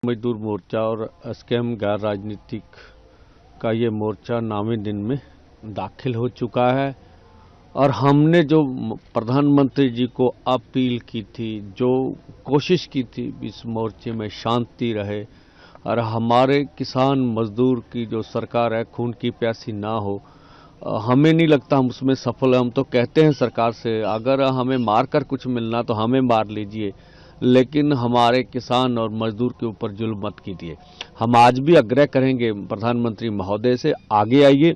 मजदूर मोर्चा और स्कैम गैर राजनीतिक का ये मोर्चा नामे दिन में दाखिल हो चुका है और हमने जो प्रधानमंत्री जी को अपील की थी, जो कोशिश की थी इस मोर्चे में शांति रहे और हमारे किसान मजदूर की जो सरकार है खून की प्यासी ना हो, हमें नहीं लगता हम उसमें सफल हैं। हम तो कहते हैं सरकार से, अगर हमें मार कर कुछ मिलना तो हमें मार लीजिए, लेकिन हमारे किसान और मजदूर के ऊपर जुल्म मत कीजिए। हम आज भी आग्रह करेंगे प्रधानमंत्री महोदय से, आगे आइए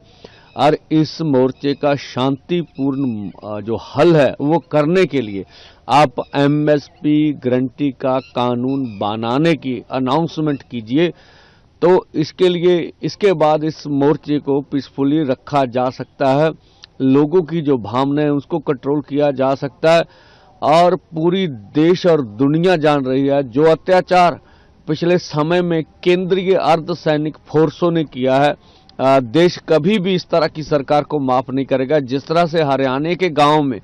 और इस मोर्चे का शांतिपूर्ण जो हल है वो करने के लिए आप एमएसपी गारंटी का कानून बनाने की अनाउंसमेंट कीजिए। तो इसके लिए इसके बाद इस मोर्चे को पीसफुली रखा जा सकता है, लोगों की जो भावनाएं उसको कंट्रोल किया जा सकता है और पूरी देश और दुनिया जान रही है जो अत्याचार पिछले समय में केंद्रीय अर्धसैनिक फोर्सों ने किया है, देश कभी भी इस तरह की सरकार को माफ नहीं करेगा। जिस तरह से हरियाणा के गांव में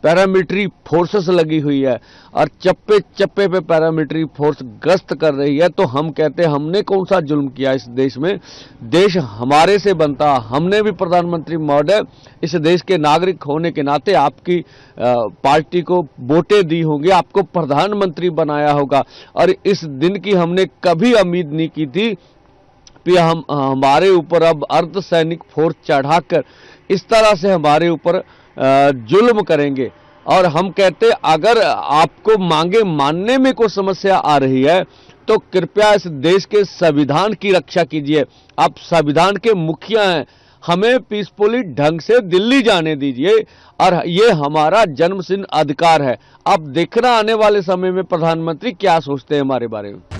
पैरामिलिट्री फोर्सेस लगी हुई है और चप्पे चप्पे पे पैरामिलिट्री फोर्स गश्त कर रही है, तो हम कहते हैं हमने कौन सा जुल्म किया इस देश में? देश हमारे से बनता। हमने भी प्रधानमंत्री महोदय इस देश के नागरिक होने के नाते आपकी पार्टी को वोटें दी होंगी, आपको प्रधानमंत्री बनाया होगा और इस दिन की हमने कभी उम्मीद नहीं की थी कि हमारे ऊपर अब अर्धसैनिक फोर्स चढ़ाकर इस तरह से हमारे ऊपर जुल्म करेंगे। और हम कहते अगर आपको मांगे मानने में कोई समस्या आ रही है तो कृपया इस देश के संविधान की रक्षा कीजिए। आप संविधान के मुखिया हैं, हमें पीसफुली ढंग से दिल्ली जाने दीजिए और ये हमारा जन्मसिद्ध अधिकार है। अब देखना आने वाले समय में प्रधानमंत्री क्या सोचते हैं हमारे बारे में।